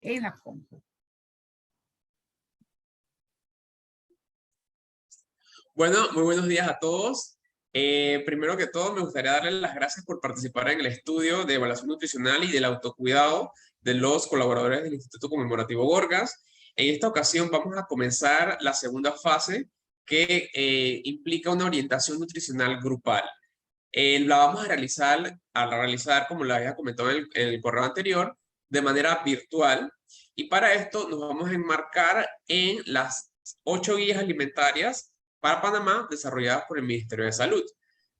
en la compu. Bueno, muy buenos días a todos. Primero que todo, me gustaría darles las gracias por participar en el estudio de evaluación nutricional y del autocuidado de los colaboradores del Instituto Conmemorativo Gorgas. En esta ocasión vamos a comenzar la segunda fase que implica una orientación nutricional grupal. La vamos a realizar, como lo había comentado en el correo anterior, de manera virtual. Y para esto nos vamos a enmarcar en las 8 guías alimentarias para Panamá desarrolladas por el Ministerio de Salud.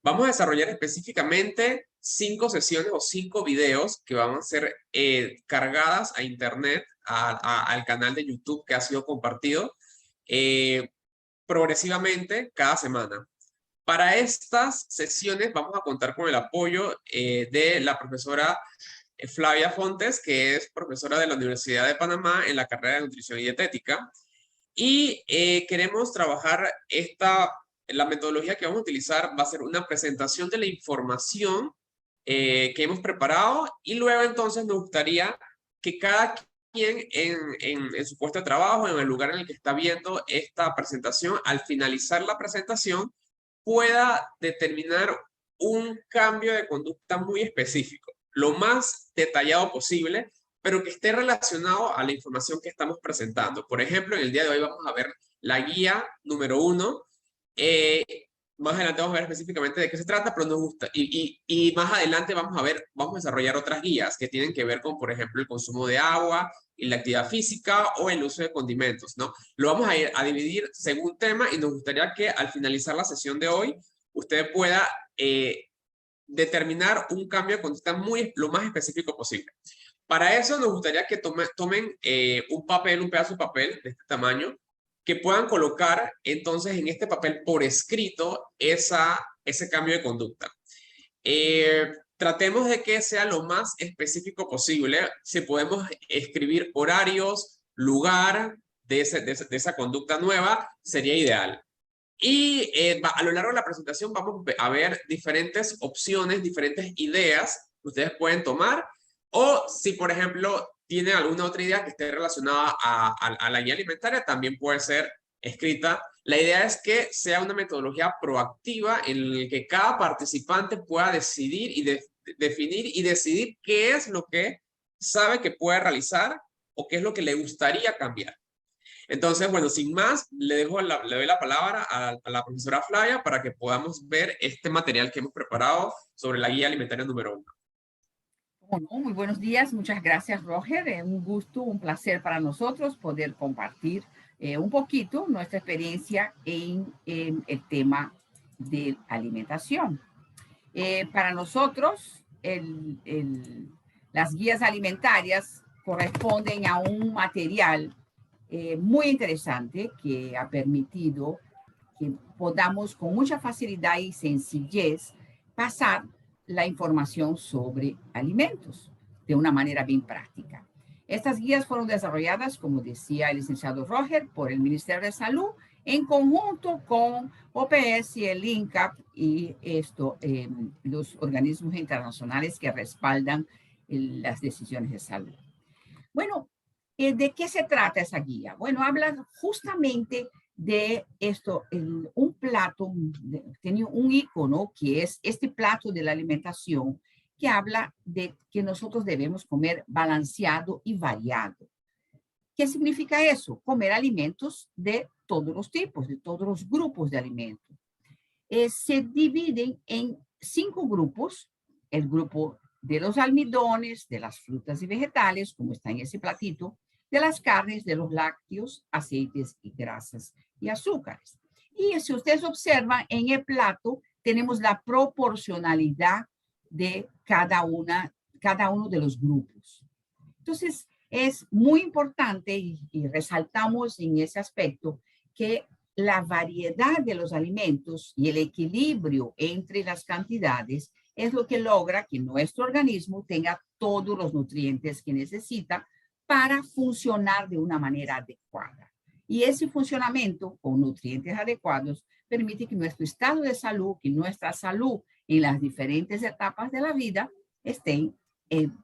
Vamos a desarrollar específicamente 5 sesiones o 5 videos que van a ser cargadas a internet, al canal de YouTube que ha sido compartido progresivamente cada semana. Para estas sesiones vamos a contar con el apoyo de la profesora Flavia Fontes, que es profesora de la Universidad de Panamá en la carrera de Nutrición y Dietética. Y queremos trabajar la metodología que vamos a utilizar va a ser una presentación de la información que hemos preparado y luego entonces nos gustaría que cada quien en su puesto de trabajo, en el lugar en el que está viendo esta presentación, al finalizar la presentación, pueda determinar un cambio de conducta muy específico, lo más detallado posible, pero que esté relacionado a la información que estamos presentando. Por ejemplo, en el día de hoy vamos a ver la guía número 1. Más adelante vamos a ver específicamente de qué se trata, pero nos gusta. Y más adelante vamos a desarrollar otras guías que tienen que ver con, por ejemplo, el consumo de agua y la actividad física o el uso de condimentos, ¿no? Lo vamos a dividir según tema y nos gustaría que al finalizar la sesión de hoy, usted pueda determinar un cambio de conducta lo más específico posible. Para eso nos gustaría que tomen un pedazo de papel de este tamaño, que puedan colocar entonces en este papel por escrito ese cambio de conducta. Tratemos de que sea lo más específico posible. Si podemos escribir horarios, lugar de esa conducta nueva, sería ideal. Y a lo largo de la presentación vamos a ver diferentes opciones, diferentes ideas que ustedes pueden tomar. O si, por ejemplo, tienen alguna otra idea que esté relacionada a la guía alimentaria, también puede ser escrita. La idea es que sea una metodología proactiva en la que cada participante pueda decidir y definir y decidir qué es lo que sabe que puede realizar o qué es lo que le gustaría cambiar. Entonces, bueno, sin más, le doy la palabra a la profesora Flavia para que podamos ver este material que hemos preparado sobre la guía alimentaria número 1. Bueno, muy buenos días, muchas gracias, Roger. Un gusto, un placer para nosotros poder compartir un poquito nuestra experiencia en el tema de alimentación. Para nosotros, las guías alimentarias corresponden a un material muy interesante que ha permitido que podamos con mucha facilidad y sencillez pasar la información sobre alimentos de una manera bien práctica. Estas guías fueron desarrolladas, como decía el licenciado Roger, por el Ministerio de Salud en conjunto con OPS y el INCAP y los organismos internacionales que respaldan las decisiones de salud. Bueno, ¿de qué se trata esa guía? Bueno, habla justamente de esto, un plato, tiene un icono que es este plato de la alimentación que habla de que nosotros debemos comer balanceado y variado. ¿Qué significa eso? Comer alimentos de todos los tipos, de todos los grupos de alimentos. Se dividen en 5 grupos, el grupo de los almidones, de las frutas y vegetales, como está en ese platito, de las carnes, de los lácteos, aceites y grasas y azúcares. Y si ustedes observan, en el plato tenemos la proporcionalidad de cada uno de los grupos. Entonces, es muy importante y resaltamos en ese aspecto que la variedad de los alimentos y el equilibrio entre las cantidades es lo que logra que nuestro organismo tenga todos los nutrientes que necesita para funcionar de una manera adecuada. Y ese funcionamiento con nutrientes adecuados permite que nuestro estado de salud, que nuestra salud en las diferentes etapas de la vida estén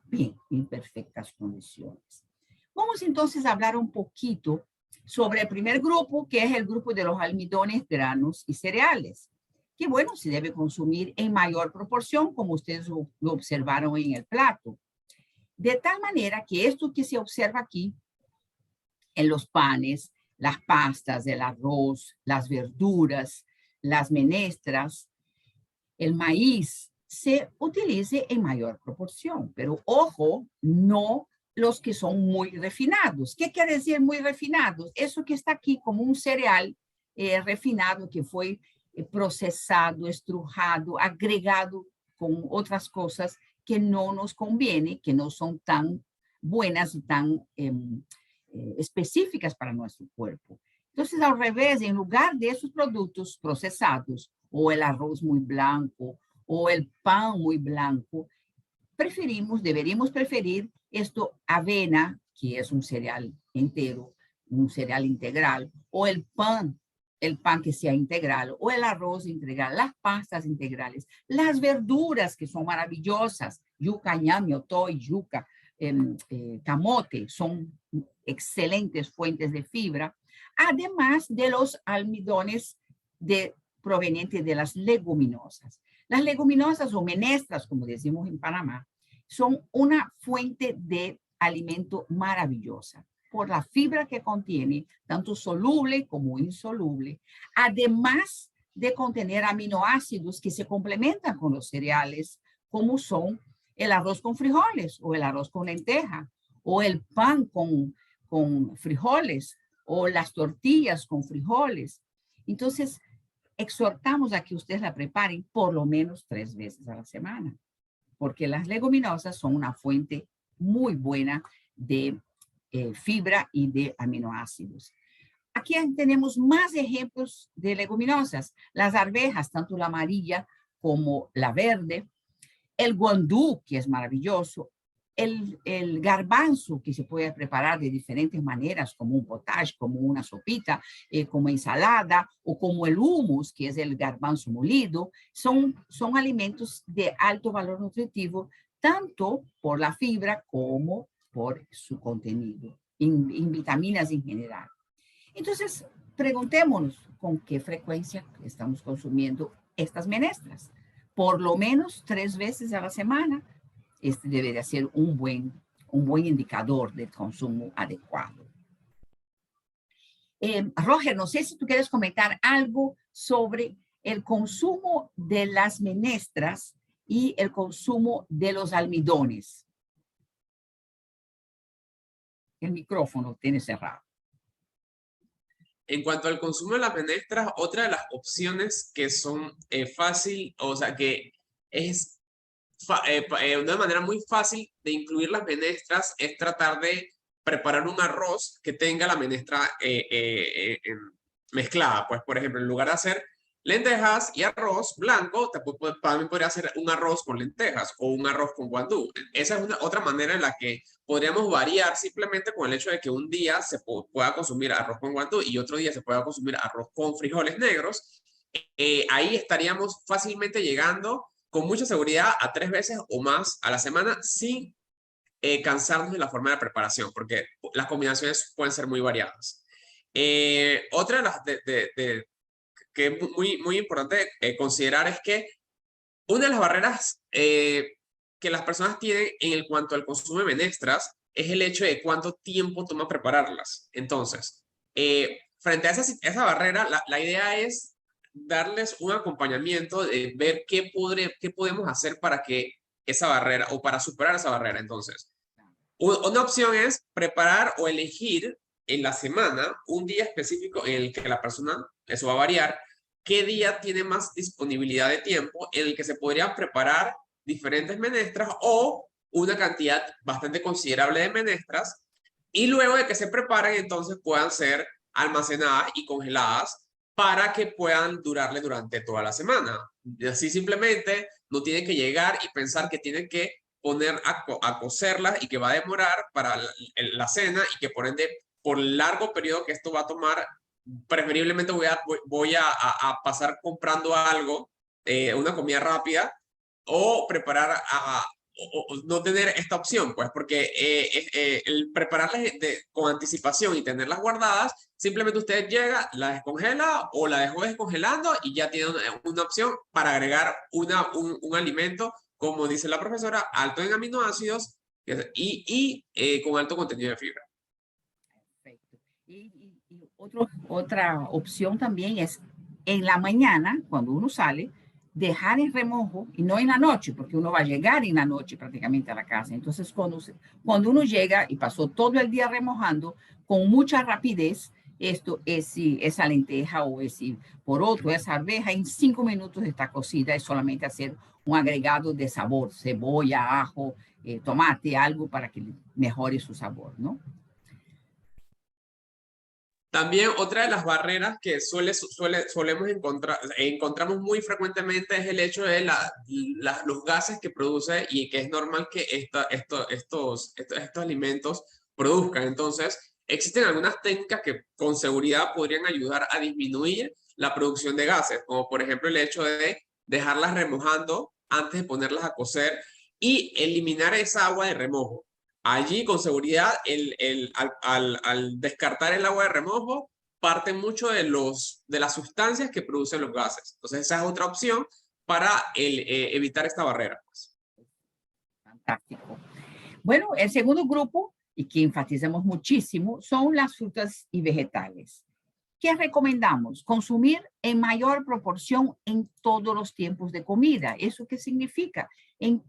bien, en perfectas condiciones. Vamos entonces a hablar un poquito sobre el primer grupo, que es el grupo de los almidones, granos y cereales, que bueno, se debe consumir en mayor proporción, como ustedes lo observaron en el plato. De tal manera que esto que se observa aquí, en los panes, las pastas, el arroz, las verduras, las menestras, el maíz, se utilice en mayor proporción. Pero ojo, no los que son muy refinados. ¿Qué quiere decir muy refinados? Eso que está aquí como un cereal refinado que fue procesado, estrujado, agregado con otras cosas que no nos conviene, que no son tan buenas y tan específicas para nuestro cuerpo. Entonces, al revés, en lugar de esos productos procesados, o el arroz muy blanco, o el pan muy blanco, deberíamos preferir esto, avena, que es un cereal entero, un cereal integral, o el pan que sea integral, o el arroz integral, las pastas integrales, las verduras que son maravillosas, yuca, ñame, otoy, yuca, camote, son excelentes fuentes de fibra, además de los almidones provenientes de las leguminosas. Las leguminosas o menestras, como decimos en Panamá, son una fuente de alimento maravillosa por la fibra que contiene, tanto soluble como insoluble, además de contener aminoácidos que se complementan con los cereales, como son el arroz con frijoles o el arroz con lenteja o el pan con frijoles o las tortillas con frijoles. Entonces, exhortamos a que ustedes la preparen por lo menos 3 veces a la semana, porque las leguminosas son una fuente muy buena de fibra y de aminoácidos. Aquí tenemos más ejemplos de leguminosas. Las arvejas, tanto la amarilla como la verde, el guandú, que es maravilloso, el garbanzo, que se puede preparar de diferentes maneras, como un potaje, como una sopita, como ensalada, o como el hummus, que es el garbanzo molido, son alimentos de alto valor nutritivo, tanto por la fibra como por su contenido, en vitaminas en general. Entonces, preguntémonos con qué frecuencia estamos consumiendo estas menestras. Por lo menos 3 veces a la semana. Este debería ser un buen indicador del consumo adecuado. Roger, no sé si tú quieres comentar algo sobre el consumo de las menestras y el consumo de los almidones. El micrófono tiene cerrado. En cuanto al consumo de las menestras, otra de las opciones que son fácil, o sea, que es una manera muy fácil de incluir las menestras es tratar de preparar un arroz que tenga la menestra mezclada. Pues, por ejemplo, en lugar de hacer lentejas y arroz blanco, también podría hacer un arroz con lentejas o un arroz con guandú. Esa es otra manera en la que podríamos variar simplemente con el hecho de que un día se pueda consumir arroz con guandú y otro día se pueda consumir arroz con frijoles negros. Ahí estaríamos fácilmente llegando con mucha seguridad a 3 veces o más a la semana sin cansarnos de la forma de preparación, porque las combinaciones pueden ser muy variadas. Otra de las que es muy importante considerar es que una de las barreras que las personas tienen en cuanto al consumo de menestras es el hecho de cuánto tiempo toma prepararlas. Entonces, frente a esa barrera, la idea es darles un acompañamiento de ver qué podemos hacer para que esa barrera o para superar esa barrera. Entonces, una opción es preparar o elegir en la semana un día específico en el que la persona, eso va a variar, qué día tiene más disponibilidad de tiempo en el que se podrían preparar diferentes menestras o una cantidad bastante considerable de menestras y luego de que se preparen entonces puedan ser almacenadas y congeladas para que puedan durarle durante toda la semana. Y así simplemente no tienen que llegar y pensar que tienen que poner a cocerlas y que va a demorar para la cena y que por ende, por largo periodo que esto va a tomar, preferiblemente voy a pasar comprando algo, una comida rápida, o preparar no tener esta opción, pues, porque el prepararlas con anticipación y tenerlas guardadas, simplemente usted llega, la descongela o la dejó descongelando y ya tiene una opción para agregar un alimento, como dice la profesora, alto en aminoácidos y con alto contenido de fibra. Perfecto. Y otra opción también es en la mañana, cuando uno sale, dejar en remojo y no en la noche, porque uno va a llegar en la noche prácticamente a la casa. Entonces, cuando uno llega y pasó todo el día remojando con mucha rapidez, esa lenteja o esa arveja, en 5 minutos está cocida. Es solamente hacer un agregado de sabor, cebolla, ajo, tomate, algo para que mejore su sabor, ¿no? También otra de las barreras que encontramos muy frecuentemente es el hecho de los gases que produce y que es normal que estos alimentos produzcan. Entonces, existen algunas técnicas que con seguridad podrían ayudar a disminuir la producción de gases, como por ejemplo el hecho de dejarlas remojando antes de ponerlas a cocer y eliminar esa agua de remojo. Allí, con seguridad, al descartar el agua de remojo, parte mucho de las sustancias que producen los gases. Entonces, esa es otra opción para evitar esta barrera. Fantástico. Bueno, el segundo grupo, y que enfatizamos muchísimo, son las frutas y vegetales. ¿Qué recomendamos? Consumir en mayor proporción en todos los tiempos de comida. ¿Eso qué significa? En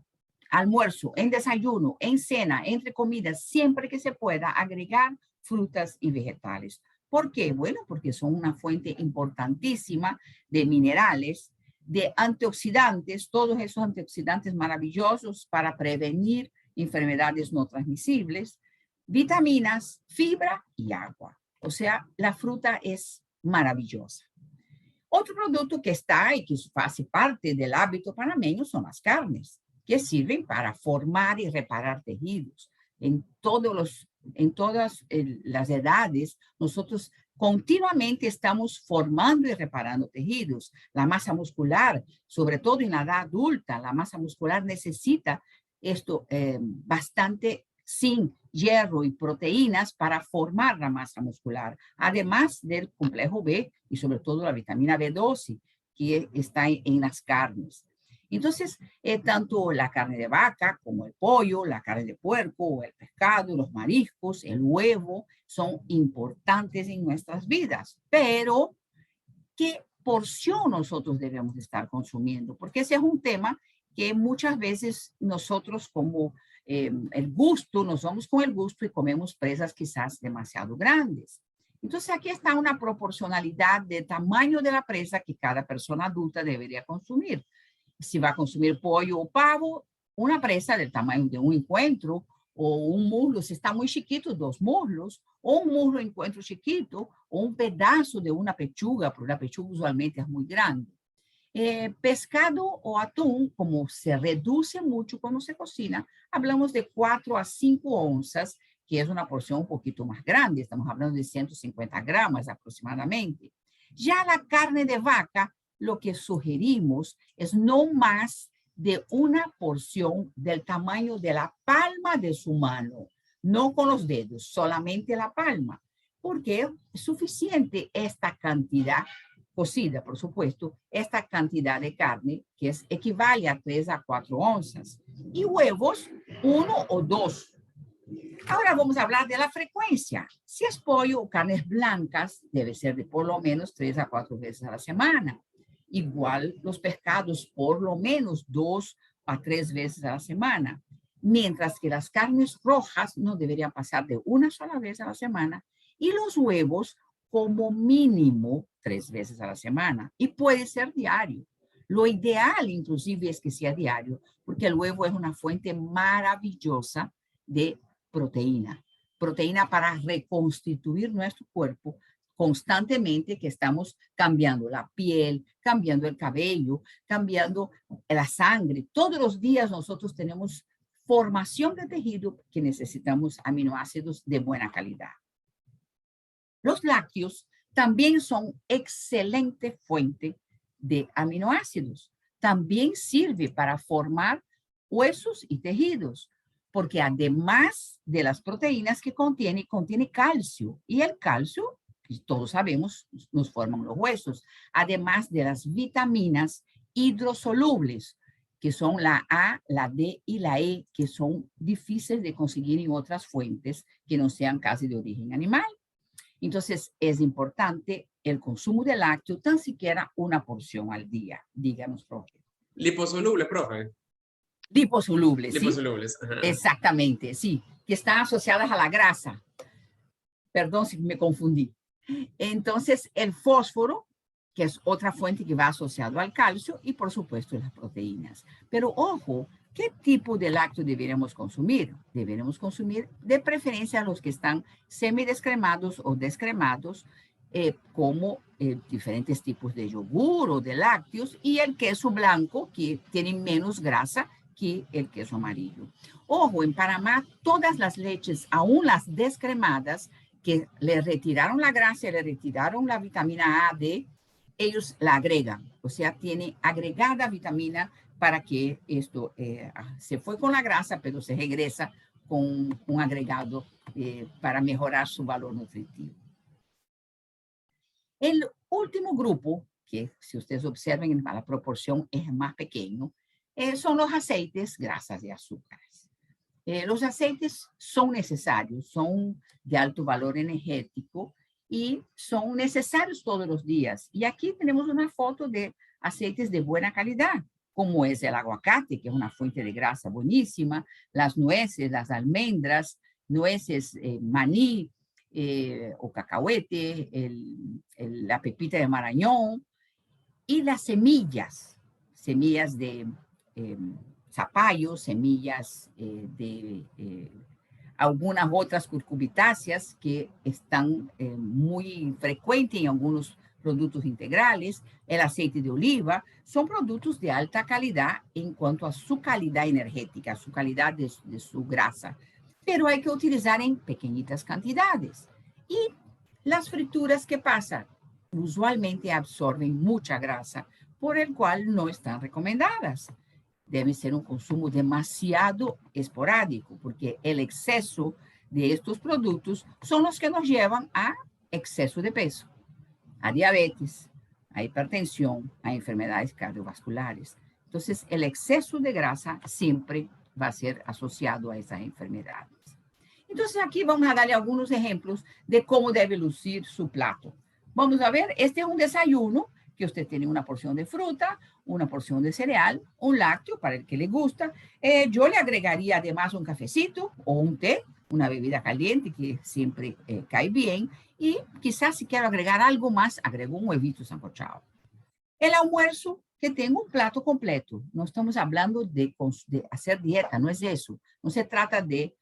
almuerzo, en desayuno, en cena, entre comidas, siempre que se pueda agregar frutas y vegetales. ¿Por qué? Bueno, porque son una fuente importantísima de minerales, de antioxidantes, todos esos antioxidantes maravillosos para prevenir enfermedades no transmisibles, vitaminas, fibra y agua. O sea, la fruta es maravillosa. Otro producto que está y que hace parte del hábito panameño son las carnes, que sirven para formar y reparar tejidos. En todas las edades, nosotros continuamente estamos formando y reparando tejidos. La masa muscular, sobre todo en la edad adulta, la masa muscular necesita bastante zinc, hierro y proteínas para formar la masa muscular, además del complejo B y sobre todo la vitamina B12 que está en las carnes. Entonces, tanto la carne de vaca como el pollo, la carne de puerco, el pescado, los mariscos, el huevo, son importantes en nuestras vidas. Pero, ¿qué porción nosotros debemos estar consumiendo? Porque ese es un tema que muchas veces nosotros como el gusto, nos vamos con el gusto y comemos presas quizás demasiado grandes. Entonces, aquí está una proporcionalidad de tamaño de la presa que cada persona adulta debería consumir. Si va a consumir pollo o pavo, una presa del tamaño de un encuentro o un muslo, si está muy chiquito, 2 muslos, o un muslo encuentro chiquito, o un pedazo de una pechuga, porque la pechuga usualmente es muy grande. Pescado o atún, como se reduce mucho cuando se cocina, hablamos de 4 a 5 onzas, que es una porción un poquito más grande, estamos hablando de 150 gramos aproximadamente. Ya la carne de vaca, lo que sugerimos es no más de una porción del tamaño de la palma de su mano, no con los dedos, solamente la palma, porque es suficiente esta cantidad cocida, por supuesto, esta cantidad de carne, que equivale a 3 a 4 onzas, y huevos, 1 o 2. Ahora vamos a hablar de la frecuencia. Si es pollo o carnes blancas, debe ser de por lo menos 3 a 4 veces a la semana. Igual los pescados, por lo menos 2 a 3 veces a la semana. Mientras que las carnes rojas no deberían pasar de una sola vez a la semana, y los huevos como mínimo 3 veces a la semana, y puede ser diario. Lo ideal, inclusive, es que sea diario, porque el huevo es una fuente maravillosa de proteína para reconstituir nuestro cuerpo constantemente, que estamos cambiando la piel, cambiando el cabello, cambiando la sangre. Todos los días nosotros tenemos formación de tejido que necesitamos aminoácidos de buena calidad. Los lácteos también son excelente fuente de aminoácidos. También sirve para formar huesos y tejidos, porque además de las proteínas que contiene calcio, y el calcio, todos sabemos, nos forman los huesos, además de las vitaminas hidrosolubles, que son la A, la D y la E, que son difíciles de conseguir en otras fuentes que no sean casi de origen animal. Entonces, es importante el consumo de lácteo, tan siquiera una porción al día. Díganos, profe. Liposoluble, profe. Liposolubles, ¿sí? Liposolubles. Ajá. Exactamente, sí, que están asociadas a la grasa. Perdón si me confundí. Entonces, el fósforo, que es otra fuente que va asociado al calcio, y por supuesto las proteínas. Pero ojo, ¿qué tipo de lácteo deberíamos consumir? Deberíamos consumir de preferencia los que están semidescremados o descremados, como diferentes tipos de yogur o de lácteos, y el queso blanco, que tiene menos grasa que el queso amarillo. Ojo, en Panamá todas las leches, aún las descremadas, que le retiraron la grasa, le retiraron la vitamina A, D, ellos la agregan, o sea, tiene agregada vitamina para que esto se fue con la grasa, pero se regresa con un agregado para mejorar su valor nutritivo. El último grupo, que si ustedes observen, la proporción es más pequeño, son los aceites, grasas y azúcares. Los aceites son necesarios, son de alto valor energético y son necesarios todos los días. Y aquí tenemos una foto de aceites de buena calidad, como es el aguacate, que es una fuente de grasa buenísima, las nueces, las almendras, nueces, maní o cacahuete, la pepita de marañón y las semillas de zapallo, semillas de algunas otras curcubitáceas que están muy frecuentes en algunos productos integrales, el aceite de oliva, son productos de alta calidad en cuanto a su calidad energética, su calidad de su grasa, pero hay que utilizar en pequeñitas cantidades. Y las frituras, ¿qué pasa? Usualmente absorben mucha grasa, por el cual no están recomendadas. Debe ser un consumo demasiado esporádico, porque el exceso de estos productos son los que nos llevan a exceso de peso, a diabetes, a hipertensión, a enfermedades cardiovasculares. Entonces, el exceso de grasa siempre va a ser asociado a esas enfermedades. Entonces, aquí vamos a darle algunos ejemplos de cómo debe lucir su plato. Vamos a ver, este es un desayuno que usted tiene una porción de fruta, una porción de cereal, un lácteo para el que le gusta. Yo le agregaría además un cafecito o un té, una bebida caliente que siempre cae bien. Y quizás si quiero agregar algo más, agrego un huevito sancochado. El almuerzo, que tengo un plato completo. No estamos hablando de hacer dieta, no es eso. No se trata de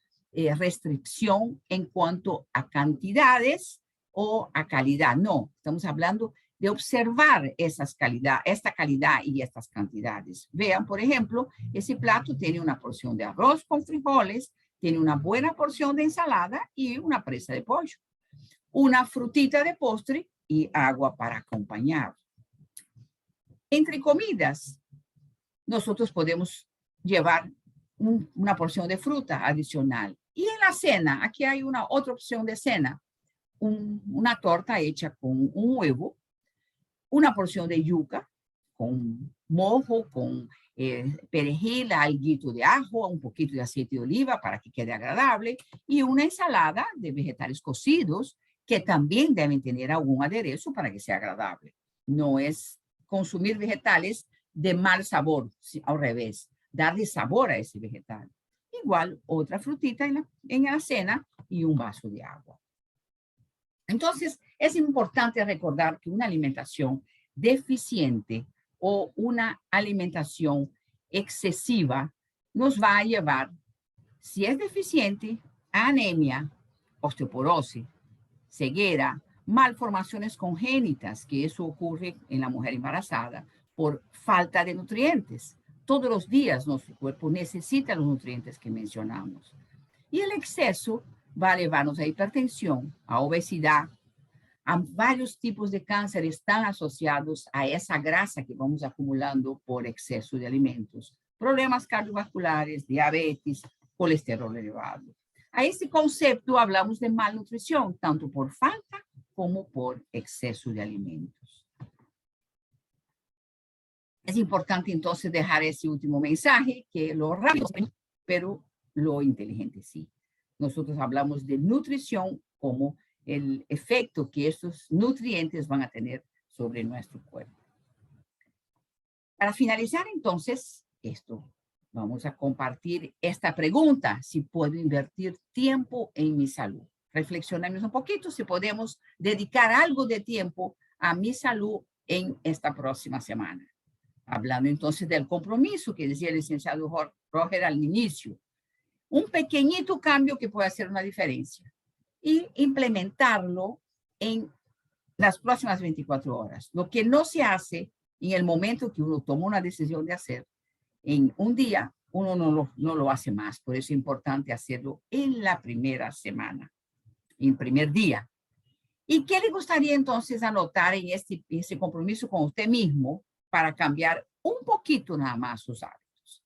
restricción en cuanto a cantidades o a calidad. No, estamos hablando de observar esta calidad y estas cantidades. Vean, por ejemplo, ese plato tiene una porción de arroz con frijoles, tiene una buena porción de ensalada y una presa de pollo, una frutita de postre y agua para acompañar. Entre comidas, nosotros podemos llevar una porción de fruta adicional. Y en la cena, aquí hay otra opción de cena, una torta hecha con un huevo, una porción de yuca con mojo, con perejil, alguito de ajo, un poquito de aceite de oliva para que quede agradable, y una ensalada de vegetales cocidos que también deben tener algún aderezo para que sea agradable. No es consumir vegetales de mal sabor, al revés, darle sabor a ese vegetal. Igual, otra frutita en la cena y un vaso de agua. Entonces, es importante recordar que una alimentación deficiente o una alimentación excesiva nos va a llevar, si es deficiente, a anemia, osteoporosis, ceguera, malformaciones congénitas, que eso ocurre en la mujer embarazada por falta de nutrientes. Todos los días nuestro cuerpo necesita los nutrientes que mencionamos. Y el exceso va a llevarnos a hipertensión, a obesidad, a varios tipos de cáncer están asociados a esa grasa que vamos acumulando por exceso de alimentos, problemas cardiovasculares, diabetes, colesterol elevado. A este concepto hablamos de malnutrición, tanto por falta como por exceso de alimentos. Es importante entonces dejar ese último mensaje, que lo rápido, pero lo inteligente sí. Nosotros hablamos de nutrición como el efecto que estos nutrientes van a tener sobre nuestro cuerpo. Para finalizar entonces esto, vamos a compartir esta pregunta: si puedo invertir tiempo en mi salud. Reflexionemos un poquito si podemos dedicar algo de tiempo a mi salud en esta próxima semana. Hablando entonces del compromiso que decía el licenciado Roger al inicio. Un pequeñito cambio que puede hacer una diferencia y implementarlo en las próximas 24 horas. Lo que no se hace en el momento que uno toma una decisión de hacer, en un día, uno no lo hace más. Por eso es importante hacerlo en la primera semana, en el primer día. ¿Y qué le gustaría entonces anotar en este compromiso con usted mismo para cambiar un poquito nada más sus hábitos?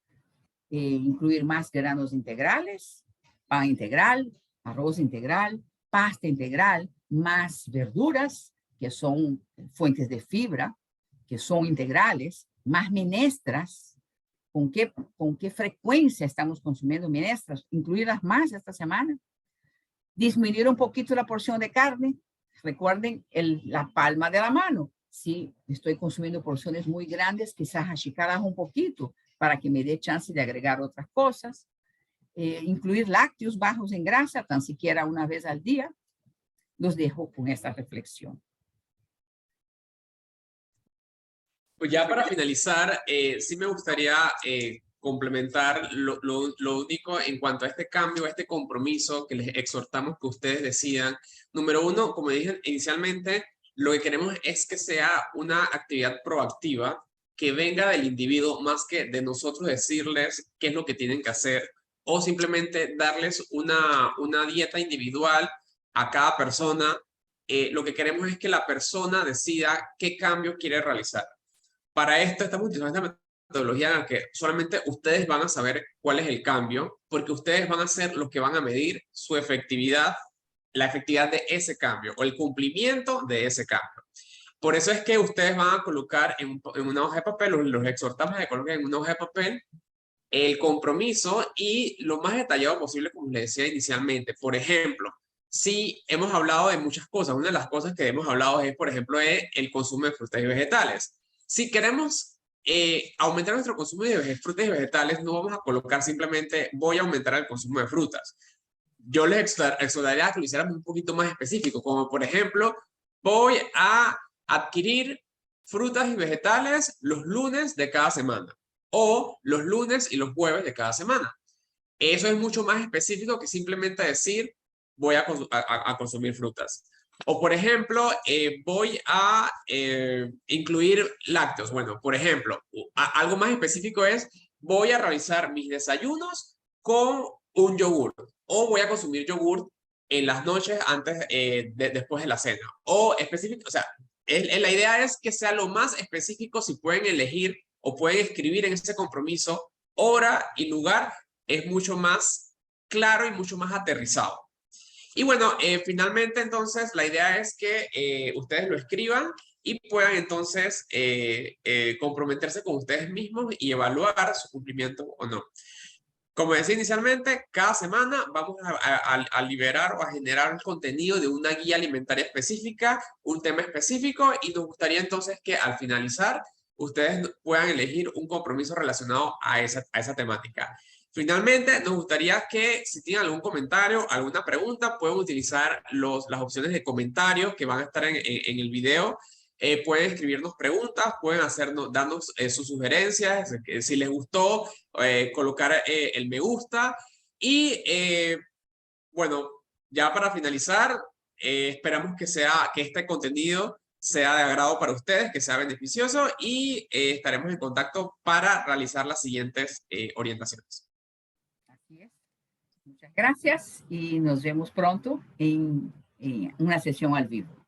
Incluir más granos integrales, pan integral, arroz integral, pasta integral, más verduras, que son fuentes de fibra, que son integrales, más menestras. ¿Con qué frecuencia estamos consumiendo menestras? Incluirlas más esta semana. Disminuir un poquito la porción de carne. Recuerden la palma de la mano. Si estoy consumiendo porciones muy grandes, quizás achicarlas un poquito para que me dé chance de agregar otras cosas. Incluir lácteos bajos en grasa, tan siquiera una vez al día. Los dejo con esta reflexión. Pues ya para finalizar, sí me gustaría complementar lo único en cuanto a este cambio, a este compromiso que les exhortamos que ustedes decidan. Número uno, como dije inicialmente, lo que queremos es que sea una actividad proactiva que venga del individuo más que de nosotros decirles qué es lo que tienen que hacer o simplemente darles una dieta individual a cada persona. Lo que queremos es que la persona decida qué cambio quiere realizar. Para esto estamos utilizando esta metodología en la que solamente ustedes van a saber cuál es el cambio, porque ustedes van a ser los que van a medir su efectividad, la efectividad de ese cambio o el cumplimiento de ese cambio. Por eso es que ustedes van a colocar en una hoja de papel, los exhortamos a que coloquen en una hoja de papel el compromiso y lo más detallado posible, como les decía inicialmente. Por ejemplo, si hemos hablado de muchas cosas, una de las cosas que hemos hablado es, por ejemplo, el consumo de frutas y vegetales. Si queremos aumentar nuestro consumo de frutas y vegetales, no vamos a colocar simplemente voy a aumentar el consumo de frutas. Yo les exhortaría a que lo hiciéramos un poquito más específico, como por ejemplo, voy a adquirir frutas y vegetales los lunes de cada semana o los lunes y los jueves de cada semana. Eso es mucho más específico que simplemente decir voy a consumir frutas. O por ejemplo, voy a incluir lácteos. Bueno, por ejemplo, algo más específico es voy a realizar mis desayunos con un yogur o voy a consumir yogur en las noches antes, después de la cena. O específico, o sea, la idea es que sea lo más específico. Si pueden elegir o pueden escribir en ese compromiso hora y lugar, es mucho más claro y mucho más aterrizado. Y bueno, finalmente entonces la idea es que ustedes lo escriban y puedan entonces comprometerse con ustedes mismos y evaluar su cumplimiento o no. Como decía inicialmente, cada semana vamos a liberar o a generar un contenido de una guía alimentaria específica, un tema específico, y nos gustaría entonces que al finalizar ustedes puedan elegir un compromiso relacionado a esa temática. Finalmente, nos gustaría que si tienen algún comentario, alguna pregunta, pueden utilizar las opciones de comentarios que van a estar en el video. Pueden escribirnos preguntas, pueden darnos sus sugerencias, si les gustó, colocar el me gusta. Y bueno, ya para finalizar, esperamos que este contenido sea de agrado para ustedes, que sea beneficioso y estaremos en contacto para realizar las siguientes orientaciones. Así es. Muchas gracias y nos vemos pronto en una sesión al vivo.